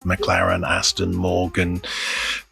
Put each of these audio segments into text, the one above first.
McLaren, Aston, Morgan,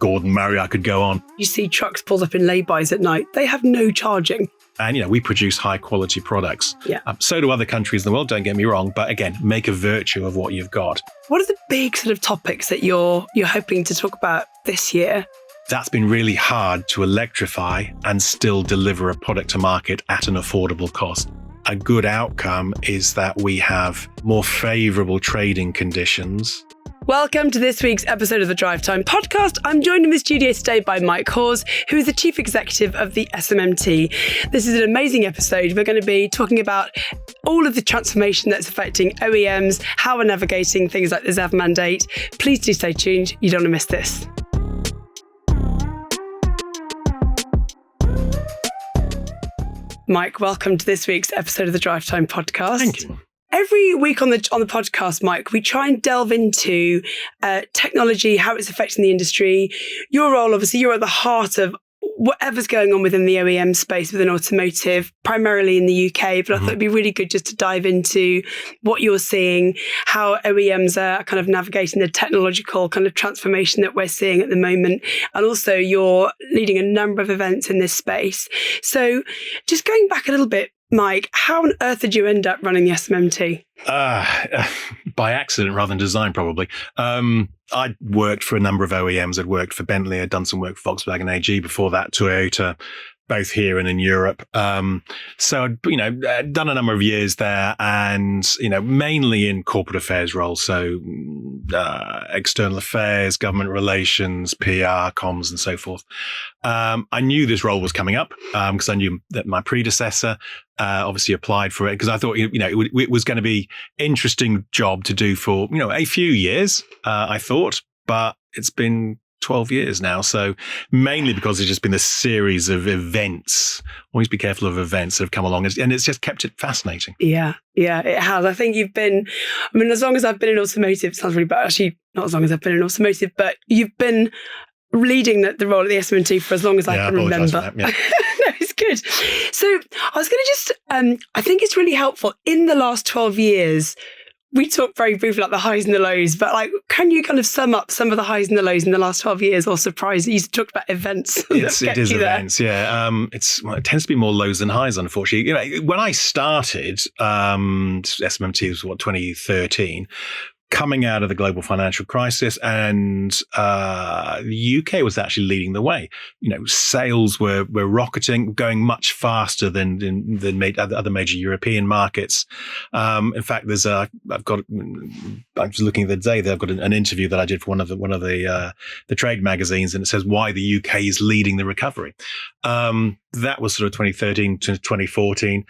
Gordon, Murray, I could go on. You see trucks pulled up in lay-bys at night. They have no charging. And, we produce high quality products. Yeah. So do other countries in the world, don't get me wrong. But again, make a virtue of what you've got. What are the big sort of topics that you're hoping to talk about this year? That's been really hard to electrify and still deliver a product to market at an affordable cost. A good outcome is that we have more favourable trading conditions. Welcome to this week's episode of the Drivetime Podcast. I'm joined in the studio today by Mike Hawes, who is the Chief Executive of the SMMT. This is an amazing episode. We're going to be talking about all of the transformation that's affecting OEMs, how we're navigating things like the ZEV mandate. Please do stay tuned. You don't want to miss this. Mike, welcome to this week's episode of the Drivetime Podcast. Thank you. Every week on the podcast, Mike, we try and delve into technology, how it's affecting the industry. Your role, obviously, you're at the heart of whatever's going on within the OEM space, within automotive, primarily in the UK. But I thought it'd be really good just to dive into what you're seeing, how OEMs are kind of navigating the technological kind of transformation that we're seeing at the moment. And also you're leading a number of events in this space. So just going back a little bit, Mike, how on earth did you end up running the SMMT? By accident rather than design, probably. I'd worked for a number of OEMs. I'd worked for Bentley. I'd done some work for Volkswagen AG. Before that, Toyota, both here and in Europe. So I'd, done a number of years there and, mainly in corporate affairs roles. So external affairs, government relations, PR, comms, and so forth. I knew this role was coming up because I knew that my predecessor obviously applied for it because I thought, it was going to be interesting job to do for, a few years, I thought, but it's been 12 years now. So mainly because there's just been a series of events. Always be careful of events that have come along and it's just kept it fascinating. Yeah, it has. I think as long as I've been in automotive, it sounds really bad. Actually, not as long as I've been in automotive, but you've been leading the role at the SMMT for as long as I can remember. For that, yeah. No, it's good. So I was going to just, I think it's really helpful in the last 12 years. We talked very briefly about the highs and the lows, but can you kind of sum up some of the highs and the lows in the last 12 years or surprise? You talked about events. It is events, yeah. It tends to be more lows than highs, unfortunately. When I started, SMMT was 2013, coming out of the global financial crisis, and the UK was actually leading the way. Sales were rocketing, going much faster than other major European markets. In fact, I was looking the other day that I've got an interview that I did for one of the trade magazines, and it says why the UK is leading the recovery. That was sort of 2013 to 2014.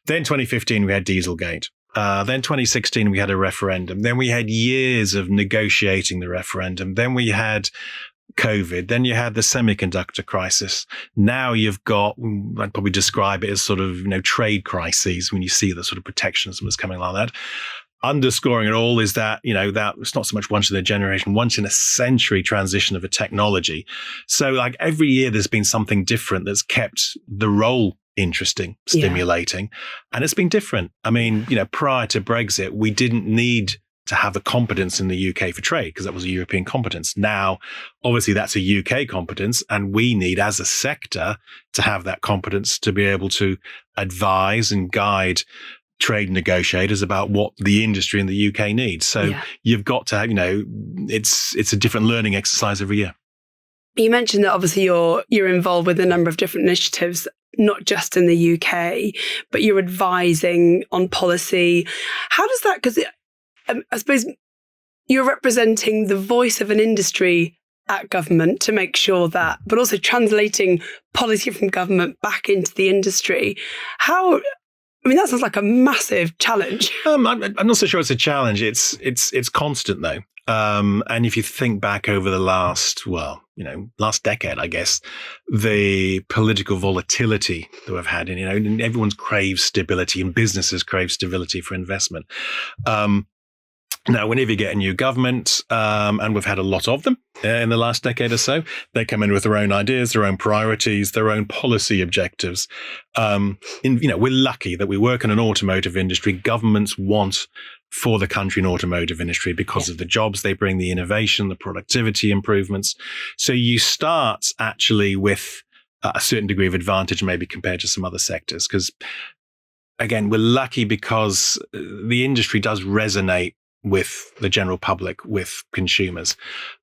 Then 2015 we had Dieselgate. Then 2016, we had a referendum. Then we had years of negotiating the referendum. Then we had COVID. Then you had the semiconductor crisis. Now you've got, I'd probably describe it as sort of, trade crises when you see the sort of protectionism that's coming like that. Underscoring it all is that, that it's not so much once in a generation, once in a century transition of a technology. So every year there's been something different that's kept the role interesting, stimulating, and it's been different. Prior to Brexit, we didn't need to have a competence in the UK for trade because that was a European competence. Now, obviously, that's a UK competence, and we need, as a sector, to have that competence to be able to advise and guide trade negotiators about what the industry in the UK needs. So you've got to have, it's a different learning exercise every year. You mentioned that obviously you're involved with a number of different initiatives, not just in the UK, but you're advising on policy. How does that, because I suppose you're representing the voice of an industry at government to make sure that, but also translating policy from government back into the industry. That sounds like a massive challenge. I'm not so sure it's a challenge. It's constant though. And if you think back over the last decade, I guess, the political volatility that we've had, and everyone's craves stability and businesses crave stability for investment. Now, whenever you get a new government, and we've had a lot of them in the last decade or so, they come in with their own ideas, their own priorities, their own policy objectives. We're lucky that we work in an automotive industry. Governments want for the country and automotive industry because of the jobs they bring, the innovation, the productivity improvements. So you start actually with a certain degree of advantage maybe compared to some other sectors, because again, we're lucky because the industry does resonate with the general public, with consumers.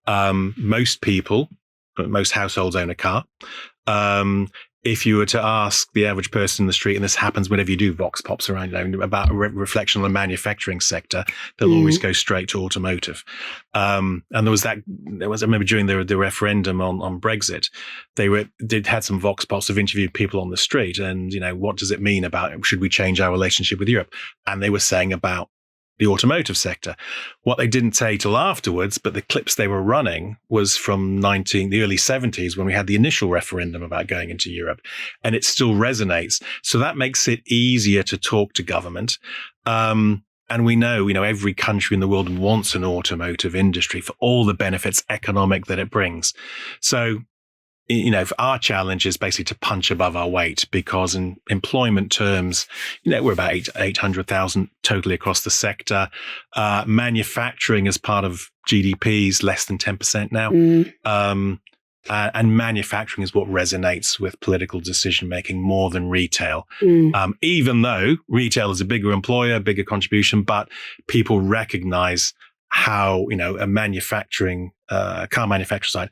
Most households own a car. If you were to ask the average person in the street, and this happens whenever you do vox pops around, about a reflection on the manufacturing sector, they'll always go straight to automotive. And I remember during the referendum on Brexit, they had some vox pops of interviewed people on the street, and what does it mean about should we change our relationship with Europe? And they were saying about the automotive sector. What they didn't say till afterwards, but the clips they were running was from the early 70s when we had the initial referendum about going into Europe, and it still resonates. So that makes it easier to talk to government. And we know, every country in the world wants an automotive industry for all the benefits economic that it brings. So, our challenge is basically to punch above our weight, because in employment terms, we're about 800,000 totally across the sector. Manufacturing as part of GDP is less than 10% now. And manufacturing is what resonates with political decision-making more than retail. Even though retail is a bigger employer, bigger contribution, but people recognize how, a car manufacturer side,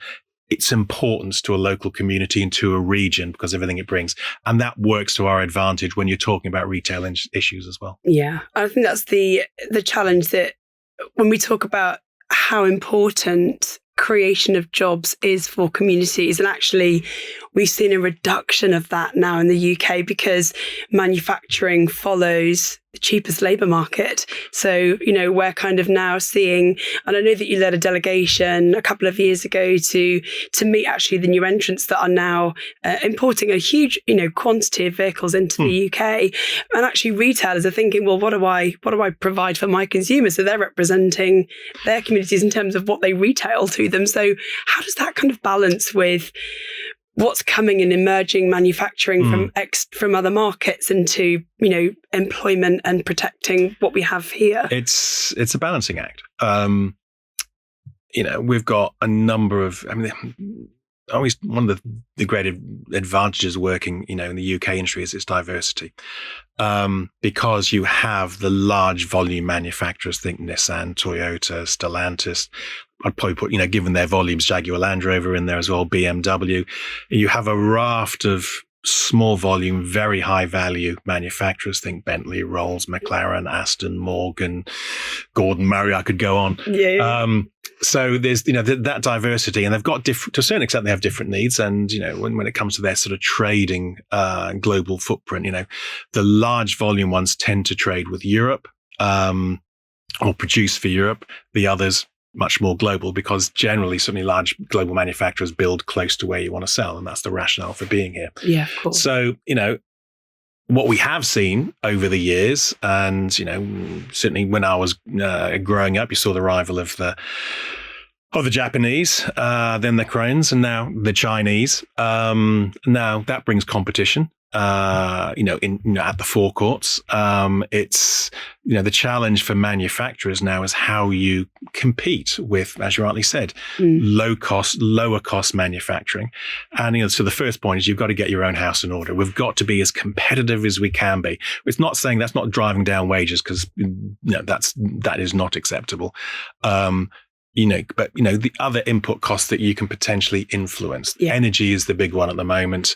its importance to a local community and to a region because of everything it brings. And that works to our advantage when you're talking about retail issues as well. Yeah, I think that's the challenge, that when we talk about how important creation of jobs is for communities, and actually we've seen a reduction of that now in the UK because manufacturing follows the cheapest labour market. So, we're kind of now seeing, and I know that you led a delegation a couple of years ago to meet actually the new entrants that are now importing a huge, quantity of vehicles into the UK. And actually retailers are thinking, well, what do I provide for my consumers? So they're representing their communities in terms of what they retail to them. So how does that kind of balance with what's coming in emerging manufacturing from other markets into, employment and protecting what we have here? It's a balancing act. We've got a number of, always one of the great advantages working, in the UK industry is its diversity. Because you have the large volume manufacturers, think Nissan, Toyota, Stellantis. I'd probably put, given their volumes, Jaguar Land Rover in there as well, BMW. You have a raft of small volume, very high value manufacturers, think Bentley, Rolls, McLaren, Aston, Morgan, Gordon, Murray, I could go on. So there's, that diversity, and they've got to a certain extent, they have different needs. And, when it comes to their sort of trading, global footprint, the large volume ones tend to trade with Europe, or produce for Europe. The others, much more global, because generally certainly large global manufacturers build close to where you want to sell. And that's the rationale for being here. Yeah, of course. So, what we have seen over the years, and, certainly when I was growing up, you saw the arrival of the Japanese, then the Koreans, and now the Chinese. Now that brings competition. At the forecourts. It's, the challenge for manufacturers now is how you compete with, as you rightly said, lower cost manufacturing. And, so the first point is you've got to get your own house in order. We've got to be as competitive as we can be. It's not saying that's not driving down wages, because, that is not acceptable. But the other input costs that you can potentially influence. Yeah. Energy is the big one at the moment.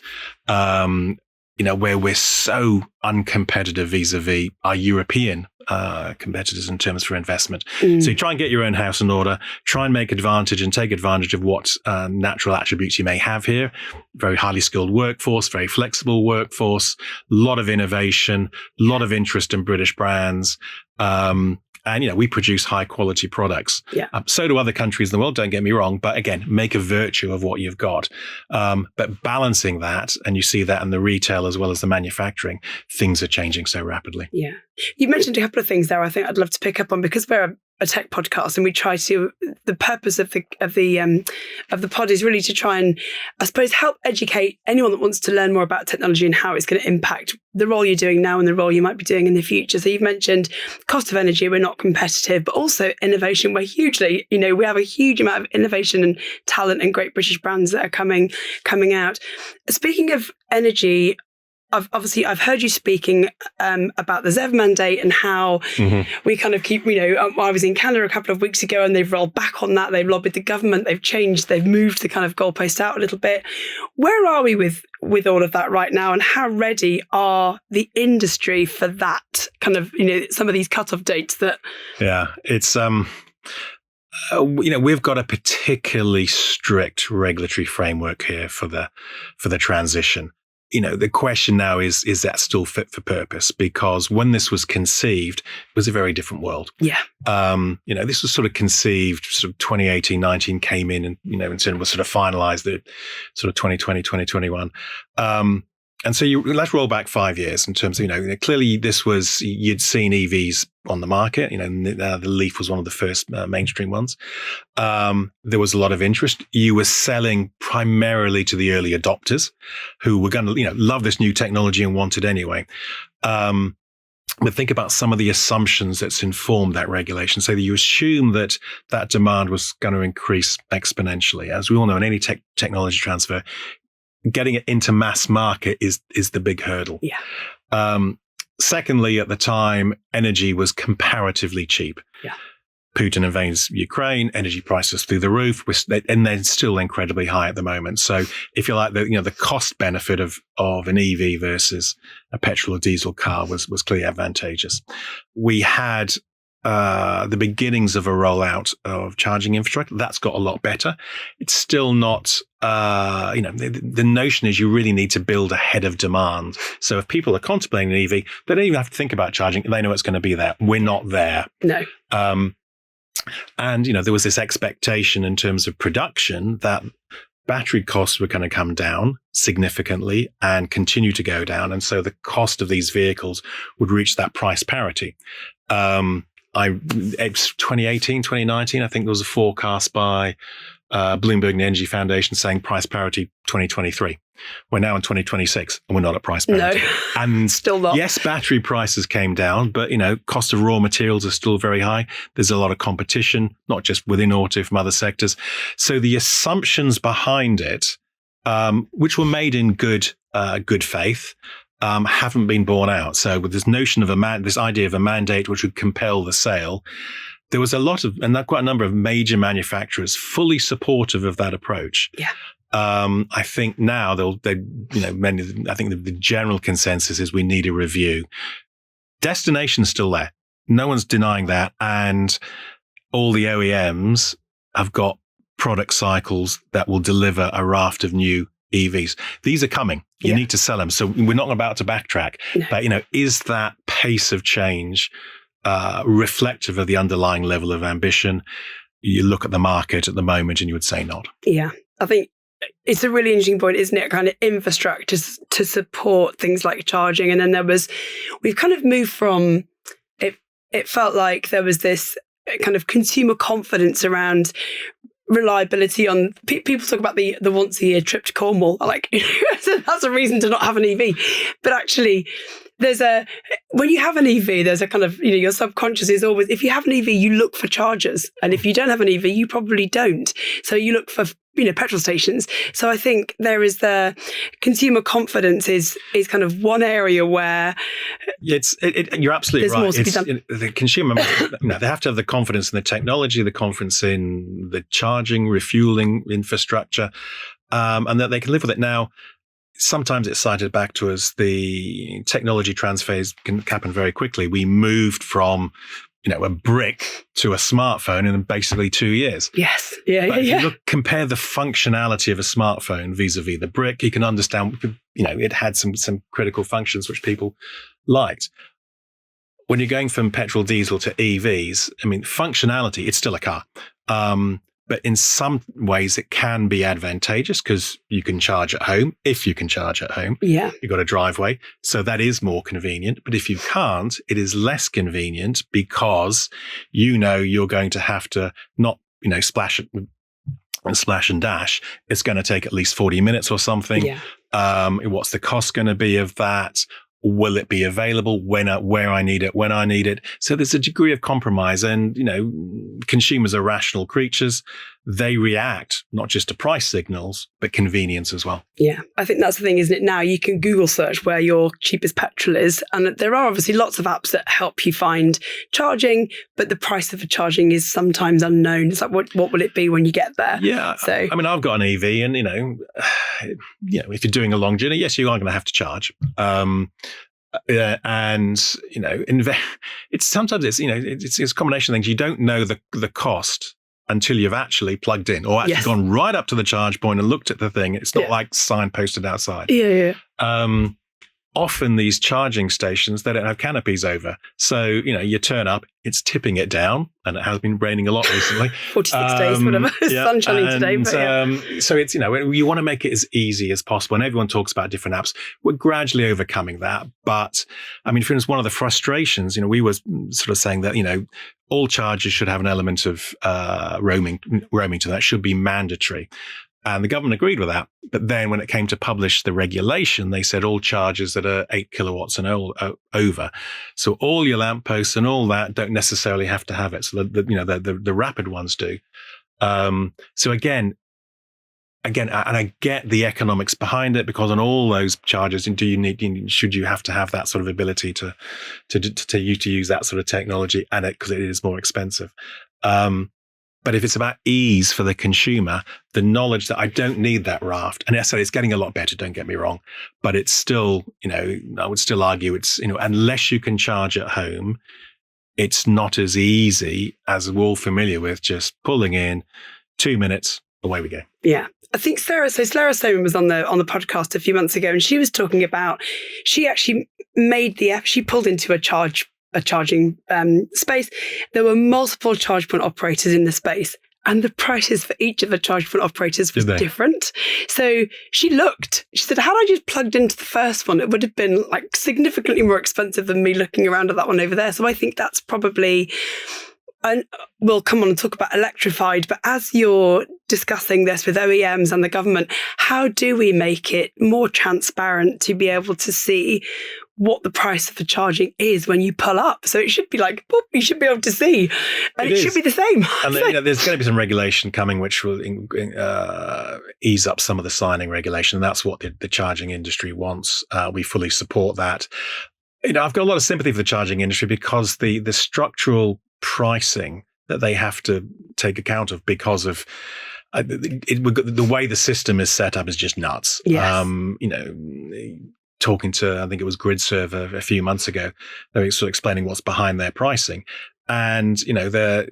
Where we're so uncompetitive vis-a-vis our European competitors in terms for investment. So you try and get your own house in order, try and take advantage of what natural attributes you may have here. Very highly skilled workforce, very flexible workforce, a lot of innovation, a lot of interest in British brands. And, we produce high quality products. Yeah. So do other countries in the world, don't get me wrong. But again, make a virtue of what you've got. But balancing that, and you see that in the retail as well as the manufacturing, things are changing so rapidly. Yeah. You mentioned a couple of things there I think I'd love to pick up on, because we're a tech podcast, and we try to. The purpose of the pod is really to try and, I suppose, help educate anyone that wants to learn more about technology and how it's going to impact the role you're doing now and the role you might be doing in the future. So you've mentioned cost of energy, we're not competitive, but also innovation. We're hugely, we have a huge amount of innovation and talent and great British brands that are coming out. Speaking of energy, I've heard you speaking about the ZEV mandate and how we kind of keep, I was in Canada a couple of weeks ago and they've rolled back on that. They've lobbied the government. They've moved the kind of goalpost out a little bit. Where are we with all of that right now, and how ready are the industry for that kind of, some of these cutoff dates that? Yeah, it's, we've got a particularly strict regulatory framework here for the transition. The question now is that still fit for purpose? Because when this was conceived, it was a very different world. Yeah. This was sort of conceived, sort of 2018, 19 came in and, and sort of finalized the sort of 2020, 2021. And so let's roll back 5 years in terms of, clearly you'd seen EVs on the market. The Leaf was one of the first mainstream ones. There was a lot of interest. You were selling primarily to the early adopters who were going to, love this new technology and want it anyway. But think about some of the assumptions that's informed that regulation. So that you assume that demand was going to increase exponentially. As we all know, in any technology transfer, getting it into mass market is the big hurdle. Yeah. Secondly, at the time, energy was comparatively cheap. Yeah. Putin invades Ukraine, energy prices through the roof, and they're still incredibly high at the moment. So if you like, the cost benefit of an EV versus a petrol or diesel car was clearly advantageous. We had the beginnings of a rollout of charging infrastructure. That's got a lot better. It's still not, the notion is you really need to build ahead of demand. So if people are contemplating an EV, they don't even have to think about charging. They know it's going to be there. We're not there. No. And, there was this expectation in terms of production that battery costs were going to come down significantly and continue to go down. And so the cost of these vehicles would reach that price parity. It's 2018, 2019, I think there was a forecast by Bloomberg and the Energy Foundation saying price parity 2023. We're now in 2026 and we're not at price parity. No, and still not. Yes, battery prices came down, but cost of raw materials are still very high. There's a lot of competition, not just within auto, from other sectors. So the assumptions behind it, which were made in good faith, haven't been borne out. So with this notion of this idea of a mandate which would compel the sale, there was quite a number of major manufacturers fully supportive of that approach. Yeah. I think now I think the general consensus is we need a review. Destination's still there. No one's denying that. And all the OEMs have got product cycles that will deliver a raft of new EVs. These are coming. You need to sell them. So we're not about to backtrack. No. But, is that pace of change reflective of the underlying level of ambition? You look at the market at the moment and you would say not. Yeah, I think it's a really interesting point, isn't it? Kind of infrastructure to support things like charging. And then we've kind of moved from, it felt like there was this kind of consumer confidence around reliability on people talk about the once a year trip to Cornwall. Like, that's a reason to not have an EV. But actually, when you have an EV, there's a kind of, your subconscious is always, if you have an EV, you look for chargers. And if you don't have an EV, you probably don't. So you look for, petrol stations. So I think there is the consumer confidence is kind of one area where you're absolutely right. More to be done. The consumer, they have to have the confidence in the technology, the confidence in the charging, refueling infrastructure, and that they can live with it. Now, sometimes it's cited back to us, the technology transfers can happen very quickly. We moved from a brick to a smartphone in basically 2 years. Yes. Yeah. But if you compare the functionality of a smartphone vis-a-vis the brick, you can understand, it had some critical functions which people liked. When you're going from petrol, diesel to EVs, functionality, it's still a car. But in some ways, it can be advantageous because you can charge at home. If you can charge at home, you've got a driveway. So that is more convenient. But if you can't, it is less convenient because you're going to have to not, splash and dash. It's going to take at least 40 minutes or something. Yeah. What's the cost going to be of that? Will it be available where I need it, when I need it? So there's a degree of compromise, and consumers are rational creatures. They react not just to price signals, but convenience as well. Yeah, I think that's the thing, isn't it? Now you can Google search where your cheapest petrol is, and there are obviously lots of apps that help you find charging, but the price of the charging is sometimes unknown. It's like, what will it be when you get there? Yeah, so I mean, I've got an EV, and if you're doing a long journey, yes, you are going to have to charge. It's sometimes it's a combination of things. You don't know the cost until you've actually plugged in or actually gone right up to the charge point and looked at the thing. It's not like signposted outside. Yeah. Often these charging stations, they don't have canopies over. So, you turn up, it's tipping it down, and it has been raining a lot recently. 46 days, whatever. Sun shining today. But so it's, you want to make it as easy as possible. And everyone talks about different apps. We're gradually overcoming that. But I mean, for instance, one of the frustrations, we were sort of saying that, all chargers should have an element of roaming to that, should be mandatory. And the government agreed with that. But then when it came to publish the regulation, they said all chargers that are 8 kilowatts and over. So all your lampposts and all that don't necessarily have to have it. So the rapid ones do. So again, and I get the economics behind it, because on all those chargers, should you have to have that sort of ability to use that sort of technology, and because it is more expensive. But if it's about ease for the consumer, the knowledge that I don't need that raft, and it's getting a lot better, don't get me wrong, but it's still, I would still argue it's, unless you can charge at home, it's not as easy as we're all familiar with, just pulling in 2 minutes, away we go. Yeah. I think Sarah Soman was on the podcast a few months ago, and she was talking about, she actually she pulled into a charging space. There were multiple charge point operators in the space, and the prices for each of the charge point operators was different. So she said, had I just plugged into the first one, it would have been like significantly more expensive than me looking around at that one over there. So I think that's probably, and we'll come on and talk about electrified, but as you're discussing this with OEMs and the government, how do we make it more transparent to be able to see what the price of the charging is when you pull up? So it should be like, boop, you should be able to see. And it should be the same. And there's going to be some regulation coming which will ease up some of the signing regulation. And that's what the charging industry wants. We fully support that. I've got a lot of sympathy for the charging industry, because the structural pricing that they have to take account of because of the way the system is set up is just nuts. Yes. Talking to, I think it was GridServe a few months ago, they were sort of explaining what's behind their pricing. And, the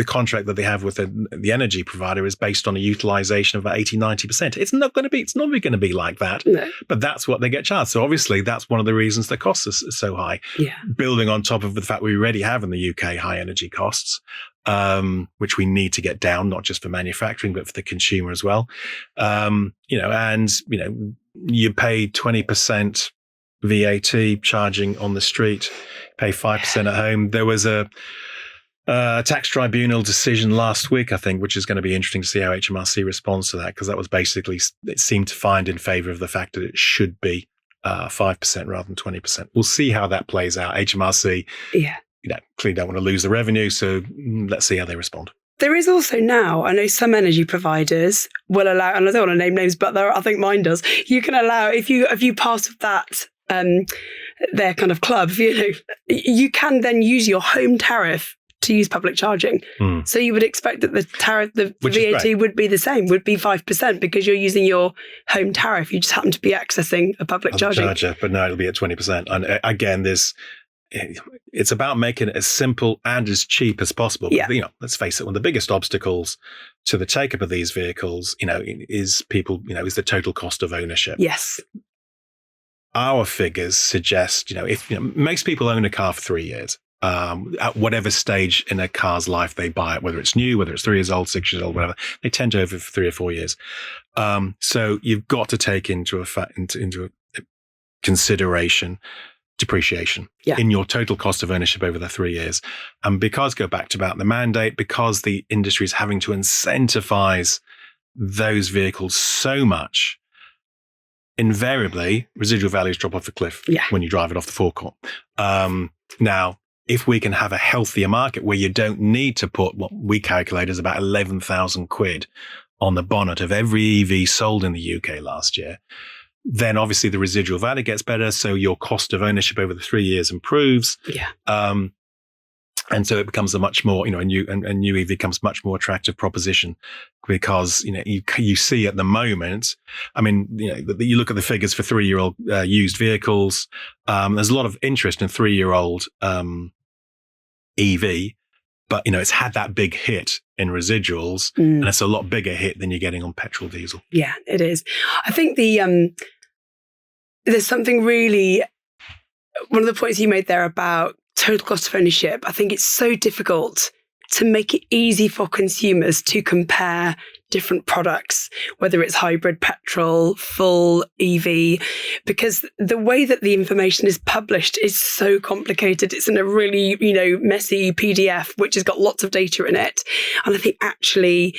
contract that they have with the energy provider is based on a utilization of about 80-90%. It's not going to be like that, no. But that's what they get charged. So obviously that's one of the reasons the costs are so high. Yeah. Building on top of the fact we already have in the UK high energy costs, which we need to get down, not just for manufacturing, but for the consumer as well. You pay 20% VAT charging on the street, pay 5% at home. There was a tax tribunal decision last week, I think, which is going to be interesting to see how HMRC responds to that, because that was basically, it seemed to find in favor of the fact that it should be 5% rather than 20%. We'll see how that plays out. HMRC, clearly don't want to lose the revenue, so let's see how they respond. There is also now, I know some energy providers will allow, and I don't want to name names, but I think mine does. You can allow, if you pass with that, their kind of club, you can then use your home tariff to use public charging. So you would expect that the tariff, the VAT would be the same, would be 5%, because you're using your home tariff. You just happen to be accessing a public charger. But no, it'll be at 20%. And again, it's about making it as simple and as cheap as possible. Yeah. But, let's face it, one of the biggest obstacles to the take-up of these vehicles, is is the total cost of ownership. Yes. Our figures suggest, if most people own a car for 3 years. at whatever stage in a car's life they buy it, whether it's new, whether it's 3 years old, 6 years old, whatever. They tend to over 3 or 4 years. So you've got to take into consideration depreciation in your total cost of ownership over the 3 years. And because, go back to about the mandate, because the industry is having to incentivize those vehicles so much, invariably residual values drop off the cliff when you drive it off the forecourt. Now, if we can have a healthier market where you don't need to put what we calculate as about 11,000 quid on the bonnet of every EV sold in the UK last year, then obviously the residual value gets better. So your cost of ownership over the 3 years improves. And so it becomes a much more, a new EV becomes much more attractive proposition because, you see at the moment, you look at the figures for 3-year-old used vehicles. There's a lot of interest in 3-year-old EV, but, it's had that big hit in residuals and it's a lot bigger hit than you're getting on petrol diesel. Yeah, it is. I think there's something really, one of the points you made there about total cost of ownership. I think it's so difficult to make it easy for consumers to compare different products, whether it's hybrid, petrol, full EV, because the way that the information is published is so complicated. It's in a really, messy PDF, which has got lots of data in it. And I think actually,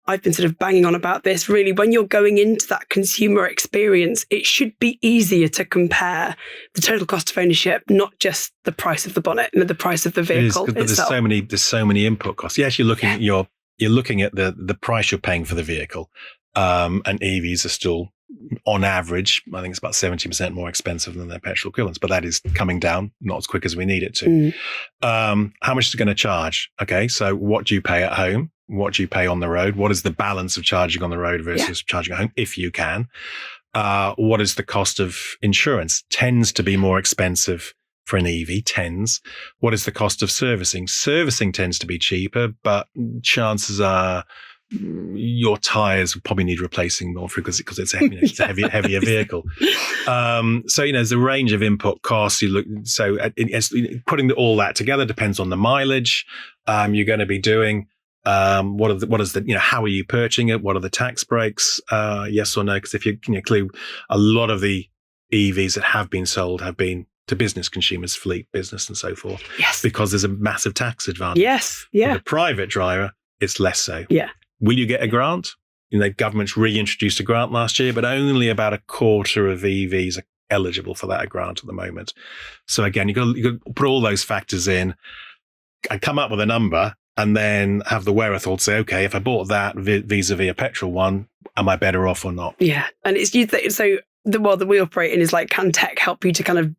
I've been sort of banging on about this, really, when you're going into that consumer experience, it should be easier to compare the total cost of ownership, not just the price of the bonnet and the price of the vehicle itself. There's so many input costs. Yes, you're looking at the price you're paying for the vehicle. And EVs are still, on average, I think it's about 70% more expensive than their petrol equivalents, but that is coming down, not as quick as we need it to. How much is it going to charge? Okay, so what do you pay at home? What do you pay on the road? What is the balance of charging on the road versus charging at home, if you can? What is the cost of insurance? Tends to be more expensive for an EV, tends. What is the cost of servicing? Servicing tends to be cheaper, but chances are your tires will probably need replacing more because it's a heavier vehicle. So there's a range of input costs. Putting all that together depends on the mileage you're going to be doing. How are you purchasing it? What are the tax breaks? Yes or no? Because if you include a lot of the EVs that have been sold have been to business consumers, fleet business and so forth. Yes. Because there's a massive tax advantage. Yes. Yeah. For the private driver, it's less so. Yeah. Will you get a grant? Government's reintroduced a grant last year, but only about a quarter of EVs are eligible for that grant at the moment. So again, you've got to put all those factors in and come up with a number and then have the wherewithal to say, okay, if I bought that vis-a-vis a petrol one, am I better off or not? Yeah. And it's so the world that we operate in is like, can tech help you to kind of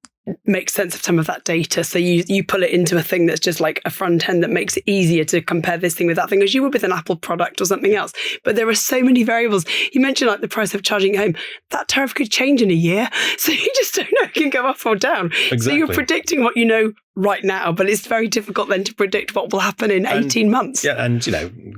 make sense of some of that data? So you pull it into a thing that's just like a front end that makes it easier to compare this thing with that thing as you would with an Apple product or something else. But there are so many variables. You mentioned like the price of charging at home. That tariff could change in a year. So you just don't know. It can go up or down. Exactly. So you're predicting what you know right now, but it's very difficult then to predict what will happen in 18 months. Yeah, and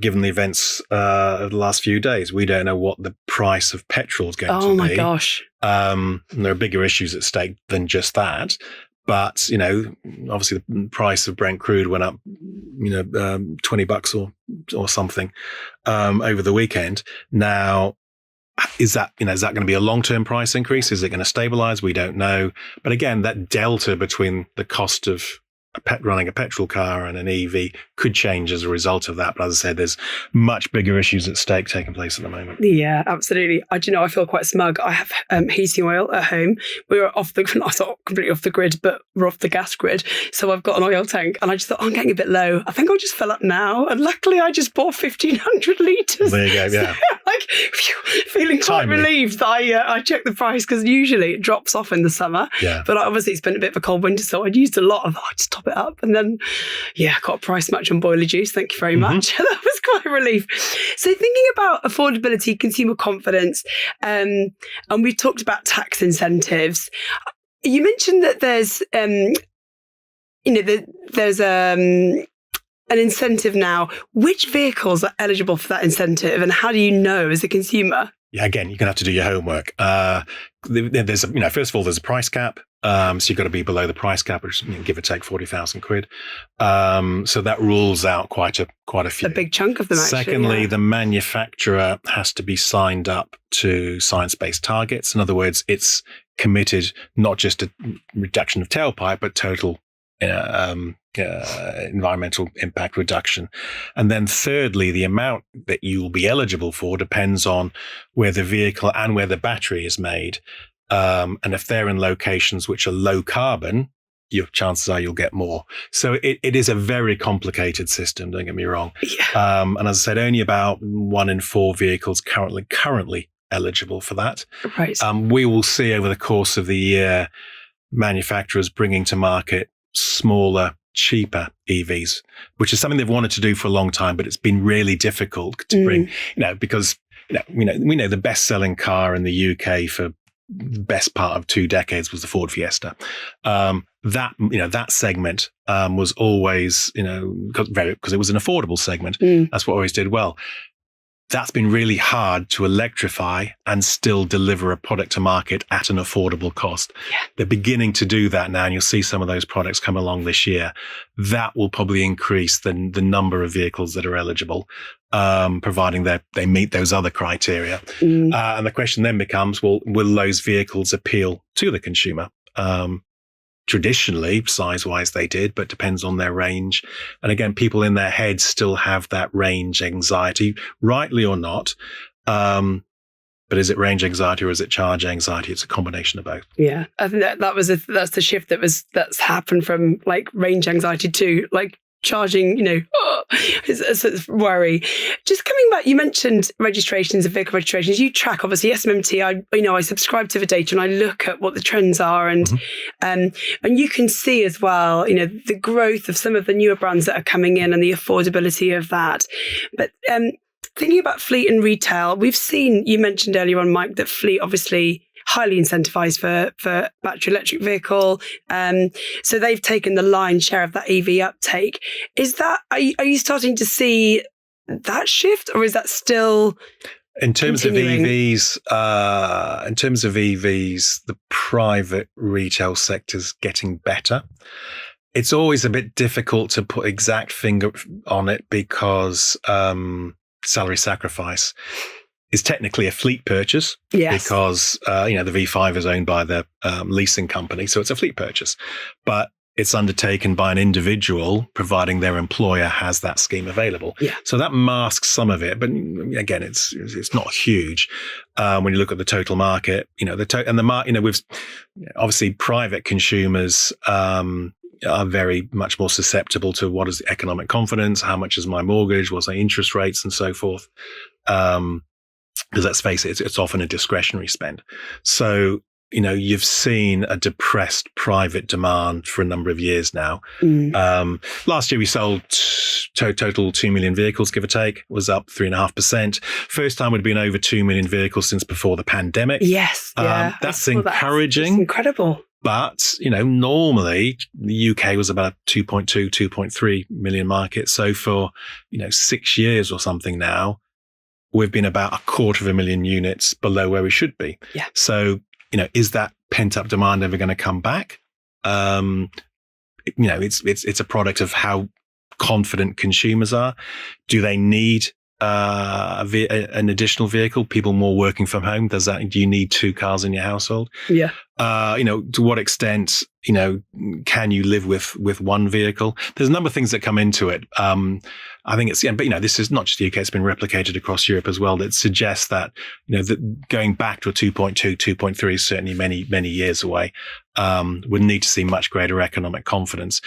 given the events of the last few days, we don't know what the price of petrol is going to be. Oh my gosh. And there are bigger issues at stake than just that. But, obviously the price of Brent crude went up, $20 or something over the weekend. Now, is that going to be a long-term price increase? Is it going to stabilize? We don't know. But again, that delta between the cost of running a petrol car and an EV could change as a result of that. But as I said, there's much bigger issues at stake taking place at the moment. Yeah, absolutely. I feel quite smug. I have heating oil at home. We're not completely off the grid, but we're off the gas grid. So I've got an oil tank and I just thought, I'm getting a bit low. I think I'll just fill up now. And luckily I just bought 1,500 litres. There you go, yeah. Feeling quite relieved that I checked the price because usually it drops off in the summer. Yeah. But obviously it's been a bit of a cold winter, so I'd used a lot of I just top it up. And then, I got a price match on boiler juice. Thank you very much. That was quite a relief. So thinking about affordability, consumer confidence, and we've talked about tax incentives. You mentioned that there's, there's an incentive now. Which vehicles are eligible for that incentive, and how do you know as a consumer? Yeah, again, you're going to have to do your homework. There's, first of all, there's a price cap. So you've got to be below the price cap, which is, give or take 40,000 quid. So that rules out quite a few. A big chunk of them, actually. Secondly, the manufacturer has to be signed up to science-based targets. In other words, it's committed not just a reduction of tailpipe, but total environmental impact reduction. And then thirdly, the amount that you will be eligible for depends on where the vehicle and where the battery is made. And if they're in locations which are low carbon, your chances are you'll get more. So it is a very complicated system, don't get me wrong. Yeah. And as I said, only about 1 in 4 vehicles currently eligible for that. Right. We will see over the course of the year manufacturers bringing to market smaller, cheaper EVs, which is something they've wanted to do for a long time, but it's been really difficult to bring, because we know the best-selling car in the UK for the best part of 2 decades was the Ford Fiesta. That segment was always, because it was an affordable segment. That's what always did well. That's been really hard to electrify and still deliver a product to market at an affordable cost. Yeah. They're beginning to do that now, and you'll see some of those products come along this year. That will probably increase the number of vehicles that are eligible, providing that they meet those other criteria. And the question then becomes, will those vehicles appeal to the consumer? Traditionally, size-wise, they did, but depends on their range. And again, people in their heads still have that range anxiety, rightly or not. But is it range anxiety or is it charge anxiety? It's a combination of both. Yeah, I think that's the shift that's happened from like range anxiety to like charging, is a sort of worry. Just coming back, you mentioned registrations and vehicle registrations. You track, obviously, SMMT. I subscribe to the data and I look at what the trends are, and you can see as well, the growth of some of the newer brands that are coming in and the affordability of that. But thinking about fleet and retail, we've seen, you mentioned earlier on, Mike, that fleet obviously highly incentivized for battery electric vehicle. So they've taken the lion's share of that EV uptake. Is that, are you starting to see that shift, or is that still in terms continuing? of EVs, the private retail sector's getting better. It's always a bit difficult to put exact finger on it because salary sacrifice is technically a fleet purchase. Yes. Because, the V5 is owned by the leasing company. So it's a fleet purchase, but it's undertaken by an individual, providing their employer has that scheme available. Yeah. So that masks some of it. But again, it's not huge. When you look at the total market, with obviously private consumers, are very much more susceptible to what is economic confidence, how much is my mortgage, what's my interest rates, and so forth. Because let's face it, it's often a discretionary spend. So, you've seen a depressed private demand for a number of years now. Last year, we sold total 2 million vehicles, give or take, was up 3.5%. First time we'd been over 2 million vehicles since before the pandemic. Yes. Yeah. That's encouraging. That's incredible. But, normally the UK was about a 2.2, 2.3 million market. So for, 6 years or something now, we've been about 250,000 units below where we should be. Yeah. So, is that pent up demand ever going to come back? It's a product of how confident consumers are. Do they need an additional vehicle? People more working from home. Do you need 2 cars in your household? Yeah. To what extent, can you live with one vehicle? There's a number of things that come into it. I think but this is not just the UK, it's been replicated across Europe as well, that suggests that, that going back to a 2.2, 2.3 is certainly many, many years away. Would need to see much greater economic confidence.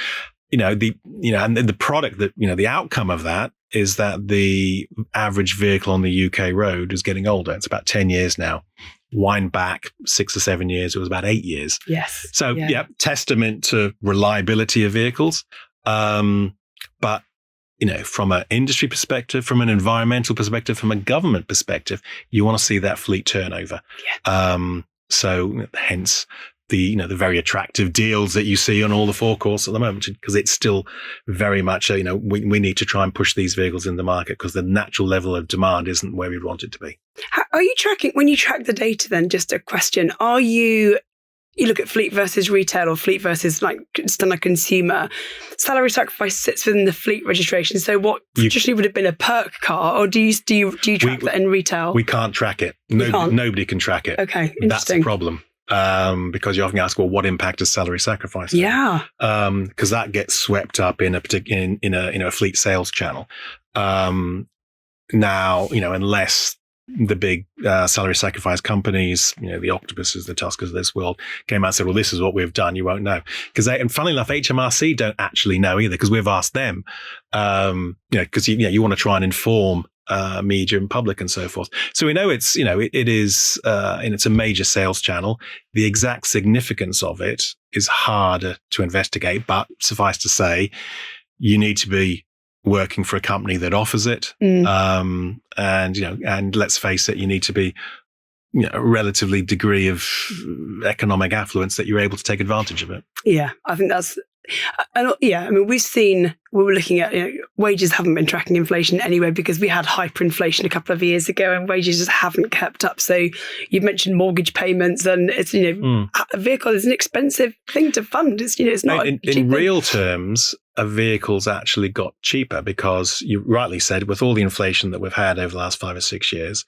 And the product that, the outcome of that is that the average vehicle on the UK road is getting older. It's about 10 years now. Wind back 6 or 7 years, it was about 8 years. Yes. So, testament to reliability of vehicles. But, from an industry perspective, from an environmental perspective, from a government perspective, you want to see that fleet turnover. Yeah. So hence the very attractive deals that you see on all the forecourts at the moment, because it's still very much, we need to try and push these vehicles in the market because the natural level of demand isn't where we want it to be. Are you tracking, when you track the data then, just a question, are you you look at fleet versus retail or fleet versus like standard consumer, salary sacrifice sits within the fleet registration. So what traditionally would have been a perk car, or do you track that in retail? We can't track it. Nobody can track it. Okay, interesting. That's the problem. Because you often ask, well, what impact does salary sacrifice have? Yeah. Because that gets swept up in a particular in a fleet sales channel. Now, unless the big salary sacrifice companies, the Octopuses, the Tuskers of this world, came out and said, well, this is what we've done, you won't know. And funnily enough, HMRC don't actually know either, because we've asked them, because you want to try and inform media and public and so forth. So we know it is, and it's a major sales channel. The exact significance of it is harder to investigate, but suffice to say, you need to be working for a company that offers it. And let's face it, you need to be, a relatively degree of economic affluence that you're able to take advantage of it. Yeah, I think that's, we were looking at, wages haven't been tracking inflation anyway, because we had hyperinflation a couple of years ago and wages just haven't kept up. So you've mentioned mortgage payments, and it's, a vehicle is an expensive thing to fund. It's, it's not in real terms, a vehicle's actually got cheaper, because you rightly said, with all the inflation that we've had over the last 5 or 6 years,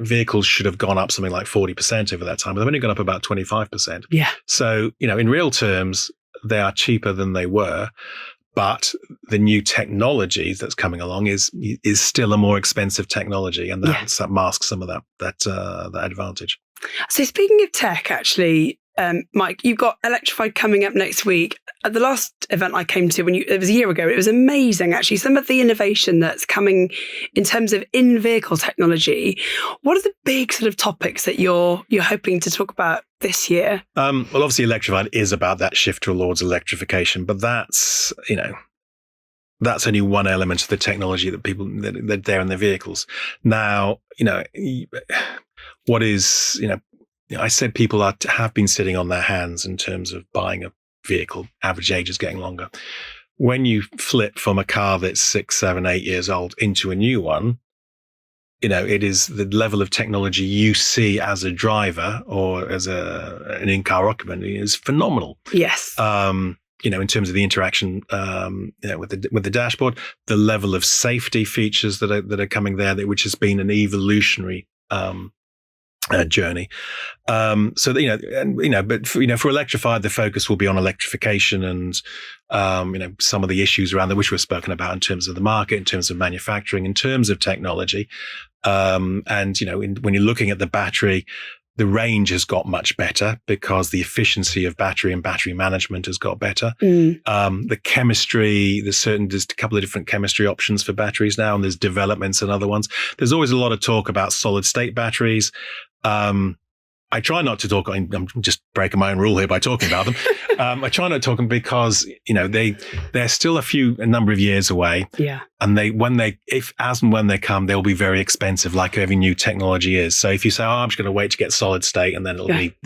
vehicles should have gone up something like 40% over that time, but they've only gone up about 25%. Yeah. So, in real terms, they are cheaper than they were, but the new technology that's coming along is still a more expensive technology, and that masks some of that advantage. So speaking of tech, actually, Mike, you've got Electrified coming up next week. At the last event I came to, it was a year ago, it was amazing, actually. Some of the innovation that's coming in terms of in-vehicle technology. What are the big sort of topics that you're hoping to talk about this year? Well, obviously, Electrified is about that shift towards electrification, but that's only one element of the technology that are there in their vehicles. Now, what is, I said people have been sitting on their hands in terms of buying a vehicle. Average age is getting longer. When you flip from a car that's 6, 7, 8 years old into a new one, it is the level of technology you see as a driver or as an in-car occupant is phenomenal. Yes. In terms of the interaction, with the dashboard, the level of safety features that are coming there, which has been an evolutionary journey. But for Electrified, the focus will be on electrification and, some of the issues around that, which we've spoken about in terms of the market, in terms of manufacturing, in terms of technology. When you're looking at the battery, the range has got much better because the efficiency of battery and battery management has got better. The chemistry, there's a couple of different chemistry options for batteries now, and there's developments and other ones. There's always a lot of talk about solid state batteries. I try not to talk. I'm just breaking my own rule here by talking about them. I try not to talk them because they're still a number of years away. Yeah, and when they come, they'll be very expensive, like every new technology is. So if you say, I'm just going to wait to get solid state, and then it'll be,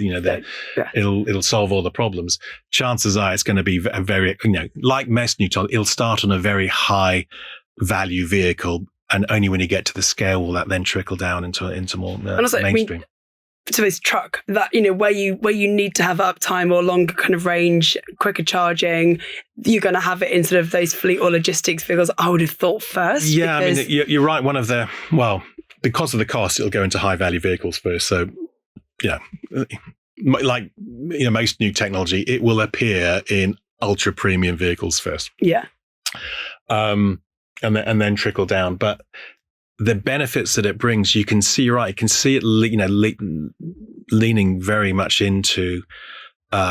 it'll solve all the problems. Chances are it's going to be a very, like most new technology, it'll start on a very high value vehicle. And only when you get to the scale will that then trickle down into more mainstream. So it's truck that, where you need to have uptime or longer kind of range, quicker charging, you're going to have it in sort of those fleet or logistics vehicles, I would have thought first. Yeah, you're right. Because of the cost, it'll go into high value vehicles first. So, most new technology, it will appear in ultra premium vehicles first. Yeah. And then trickle down. But the benefits that it brings, you can see, right? You can see it, leaning very much into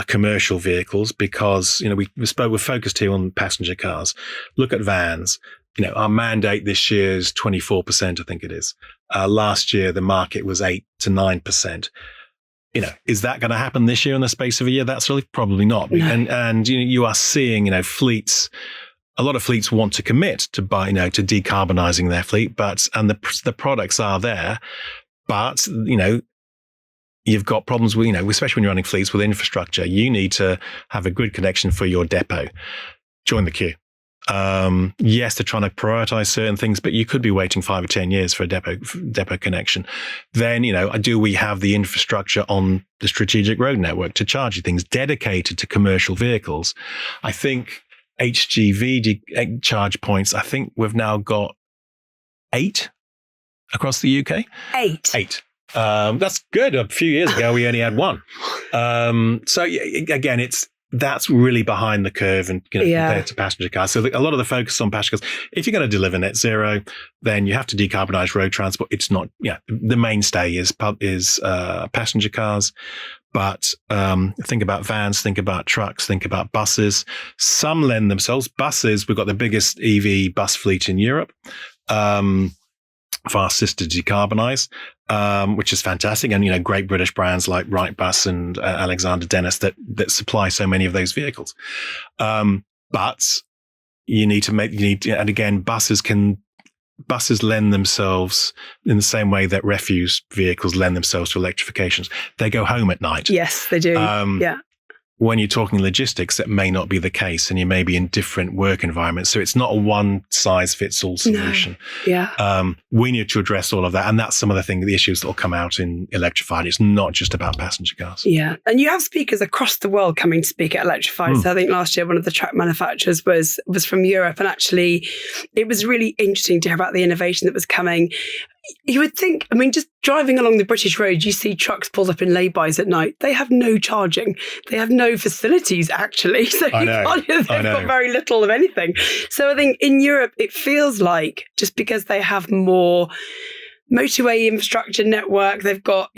commercial vehicles because, we're focused here on passenger cars. Look at vans. Our mandate this year is 24%, I think it is. Last year, the market was 8 to 9%. Is that going to happen this year in the space of a year? That's really probably not. No. And you are seeing, fleets. A lot of fleets want to commit to to decarbonizing their fleet, and the products are there, but you've got problems with especially when you're running fleets with infrastructure. You need to have a grid connection for your depot. Join the queue. Yes, they're trying to prioritize certain things, but you could be waiting 5 or 10 years for a depot connection. Then, do we have the infrastructure on the strategic road network to charge things dedicated to commercial vehicles? I think HGV charge points, I think we've now got 8 across the UK. 8. That's good. A few years ago, we only had 1. So again, that's really behind the curve and compared to passenger cars. So a lot of the focus on passenger cars, if you're going to deliver net zero, then you have to decarbonize road transport. It's not, the mainstay is passenger cars. But think about vans, think about trucks, think about buses. Some lend themselves. Buses, we've got the biggest EV bus fleet in Europe. Fastest to decarbonize, which is fantastic. And, great British brands like Wrightbus and Alexander Dennis that supply so many of those vehicles. But and again, buses lend themselves in the same way that refuse vehicles lend themselves to electrifications. They go home at night. Yes, they do. When you're talking logistics, that may not be the case, and you may be in different work environments. So it's not a one-size-fits-all solution. No. Yeah. We need to address all of that, and that's some of the issues that will come out in electrified. It's not just about passenger cars. Yeah, and you have speakers across the world coming to speak at electrified. So I think last year one of the truck manufacturers was from Europe, and actually it was really interesting to hear about the innovation that was coming. You would think, just driving along the British roads, you see trucks pulled up in lay-bys at night. They have no charging. They have no facilities, actually. So they've got very little of anything. So I think in Europe, it feels like just because they have more motorway infrastructure network, they've got,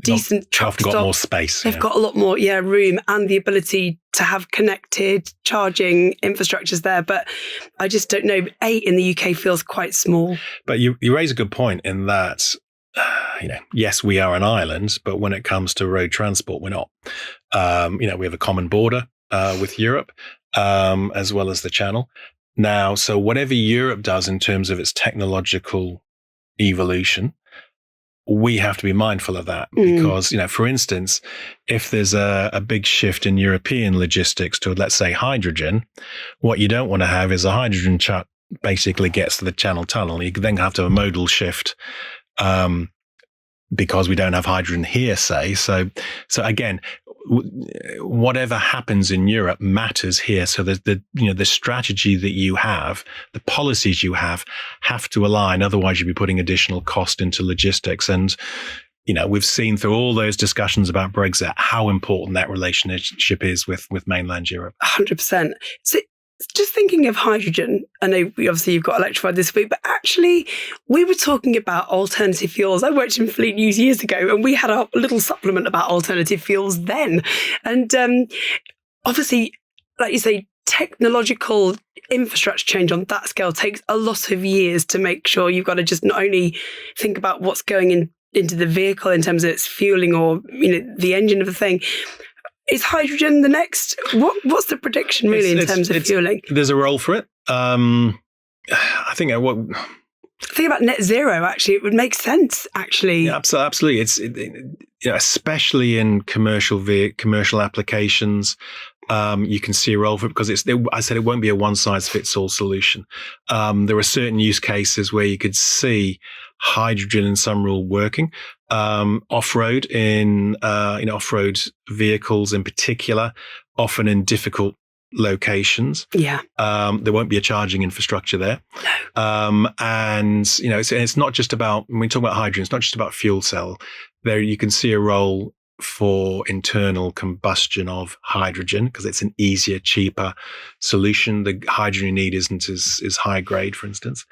decent truck stops. Got more space. They've got a lot more, room and the ability to have connected charging infrastructures there. But I just don't know. 8 in the UK feels quite small. But you raise a good point in that, yes, we are an island, but when it comes to road transport, we're not. We have a common border with Europe, as well as the Channel. Now, so whatever Europe does in terms of its technological evolution, we have to be mindful of that because, for instance, if there's a big shift in European logistics to, let's say, hydrogen, what you don't want to have is a hydrogen truck basically gets to the Channel Tunnel. You then have to have a modal shift because we don't have hydrogen here, say. So again, whatever happens in Europe matters here. So the strategy that you have, the policies you have to align. Otherwise, you'll be putting additional cost into logistics. And, we've seen through all those discussions about Brexit, how important that relationship is with mainland Europe. 100%. So just thinking of hydrogen, I know you've got electrified this week, but actually we were talking about alternative fuels. I worked in Fleet News years ago and we had a little supplement about alternative fuels then. And obviously, like you say, technological infrastructure change on that scale takes a lot of years to make sure you've got to just not only think about what's going into the vehicle in terms of its fueling or, the engine of the thing. Is hydrogen the next? What's the prediction really in terms of fueling? There's a role for it. I think think about net zero. Actually, it would make sense. Actually, yeah, absolutely. It's especially in commercial applications. You can see a role for it because I said it won't be a one-size-fits-all solution. There are certain use cases where you could see hydrogen in some rule working. Off-road off-road vehicles in particular, often in difficult locations. Yeah. There won't be a charging infrastructure there. No. And, it's not just about, when we talk about hydrogen, it's not just about fuel cell. There you can see a role for internal combustion of hydrogen because it's an easier, cheaper solution. The hydrogen you need isn't as high grade, for instance.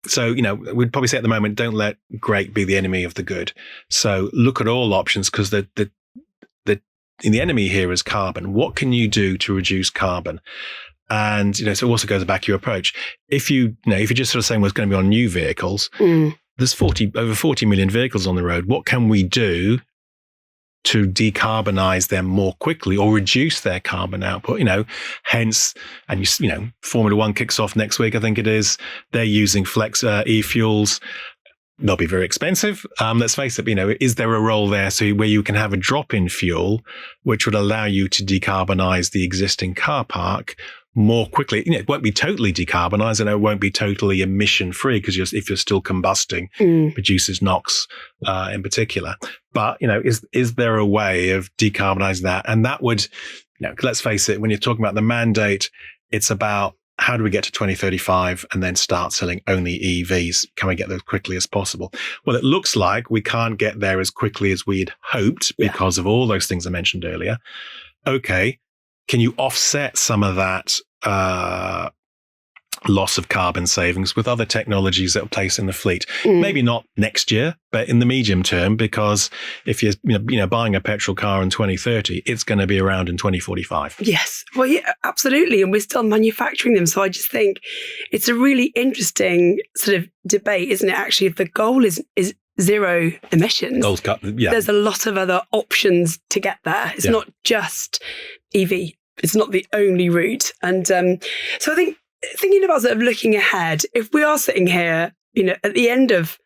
So, we'd probably say at the moment, don't let great be the enemy of the good. So look at all options because the enemy here is carbon. What can you do to reduce carbon? And, so it also goes back to your approach. If you're just sort of saying what's going to be on new vehicles, there's over 40 million vehicles on the road. What can we do to decarbonize them more quickly or reduce their carbon output, hence, and Formula One kicks off next week, I think it is. They're using flex e-fuels. They'll be very expensive. Let's face it, is there a role there where you can have a drop in fuel, which would allow you to decarbonize the existing car park more quickly. It won't be totally decarbonized, and it won't be totally emission free, because if you're still combusting, produces NOx in particular. But is there a way of decarbonizing that? And that would, let's face it, when you're talking about the mandate, it's about how do we get to 2035 and then start selling only EVs? Can we get there as quickly as possible? Well, it looks like we can't get there as quickly as we'd hoped because of all those things I mentioned earlier. Okay. Can you offset some of that loss of carbon savings with other technologies that will place in the fleet? Maybe not next year, but in the medium term, because if you're buying a petrol car in 2030, it's going to be around in 2045. Yes. Well, yeah, absolutely. And we're still manufacturing them. So I just think it's a really interesting sort of debate, isn't it? Actually, if the goal is zero emissions, there's a lot of other options to get there. It's not just EV. It's not the only route. And so I think thinking about sort of looking ahead, if we are sitting here, at the end of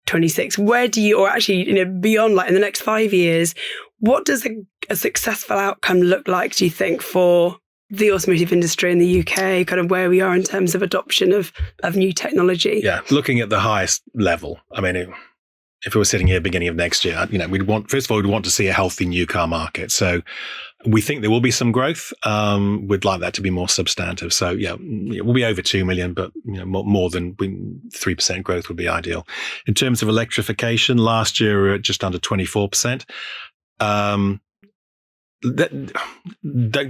26, where do you, or actually, beyond, like in the next 5 years, what does a successful outcome look like, do you think, for the automotive industry in the UK, kind of where we are in terms of adoption of new technology? Yeah, looking at the highest level, I mean, if we were sitting here beginning of next year, we'd want to see a healthy new car market. So we think there will be some growth. We'd like that to be more substantive. So we'll be over 2 million, but more than 3% growth would be ideal. In terms of electrification, last year we were at just under 24%. Don't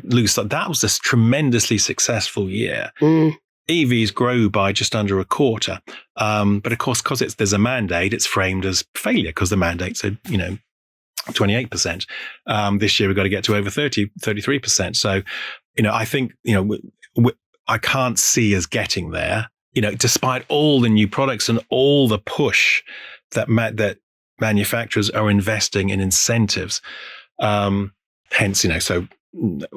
lose that. That was a tremendously successful year. EVs grow by just under a quarter. But of course, because there's a mandate, it's framed as failure because the mandate said, 28%. This year we've got to get to over 33%. So, I think, I can't see us getting there, despite all the new products and all the push that manufacturers are investing in incentives. Hence, so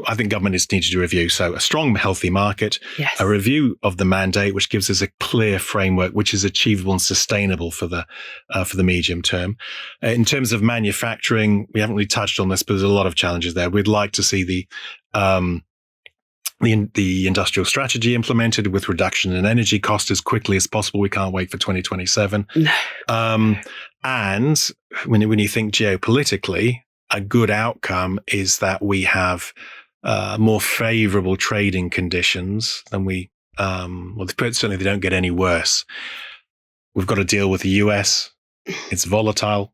I think government needs to review. So a strong, healthy market, a review of the mandate, which gives us a clear framework, which is achievable and sustainable for the medium term. In terms of manufacturing, we haven't really touched on this, but there's a lot of challenges there. We'd like to see the industrial strategy implemented with reduction in energy cost as quickly as possible. We can't wait for 2027. And when you think geopolitically, a good outcome is that we have more favorable trading conditions than certainly they don't get any worse. We've got to deal with the US. It's volatile.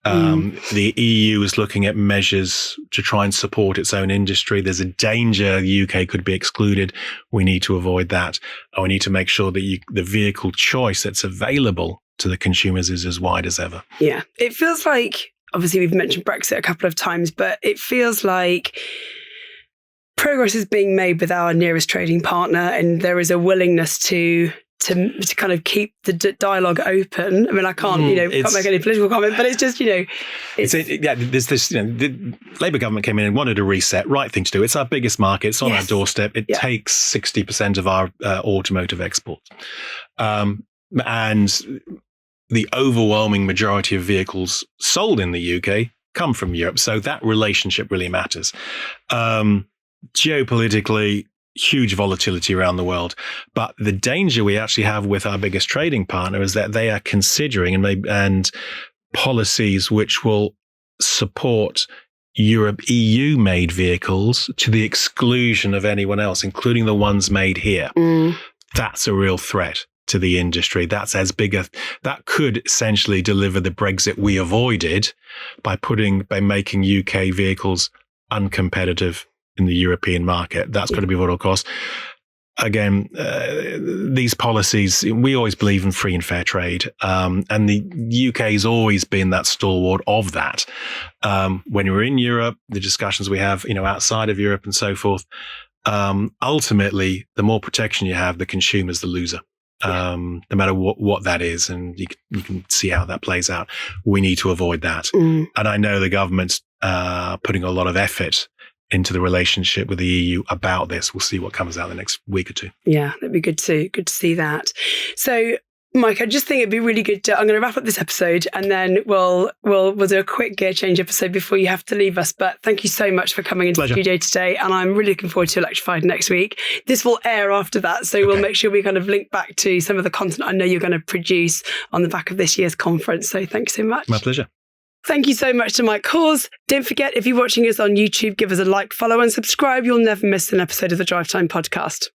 The EU is looking at measures to try and support its own industry. There's a danger the UK could be excluded. We need to avoid that. And we need to make sure that the vehicle choice that's available to the consumers is as wide as ever. Yeah. It feels like, obviously, we've mentioned Brexit a couple of times, but it feels like progress is being made with our nearest trading partner, and there is a willingness to kind of keep the dialogue open. I mean, I can't, can't make any political comment, but it's just, there's this, the Labour government came in and wanted a reset, right thing to do. It's our biggest market. It's on our doorstep. It takes 60% of our automotive exports. And the overwhelming majority of vehicles sold in the UK come from Europe. So that relationship really matters. Geopolitically, huge volatility around the world. But the danger we actually have with our biggest trading partner is that they are considering and policies which will support EU-made vehicles to the exclusion of anyone else, including the ones made here. That's a real threat to the industry. That's that could essentially deliver the Brexit we avoided by making UK vehicles uncompetitive in the European market. That's going to be what it'll cost. Again, these policies, we always believe in free and fair trade. And the UK has always been that stalwart of that. When we're in Europe, the discussions we have, outside of Europe and so forth, ultimately, the more protection you have, the consumer's the loser. No matter what that is, and you can see how that plays out. We need to avoid that. And I know the government's putting a lot of effort into the relationship with the EU about this. We'll see what comes out in the next week or two. Yeah, that'd be good to see that. So Mike, I just think it'd be really good I'm going to wrap up this episode and then we'll do a quick gear change episode before you have to leave us. But thank you so much for coming into the studio today. And I'm really looking forward to Electrified next week. This will air after that. So we'll make sure we kind of link back to some of the content I know you're going to produce on the back of this year's conference. So thanks so much. My pleasure. Thank you so much to Mike Hawes. Don't forget, if you're watching us on YouTube, give us a like, follow and subscribe. You'll never miss an episode of the Drivetime Podcast.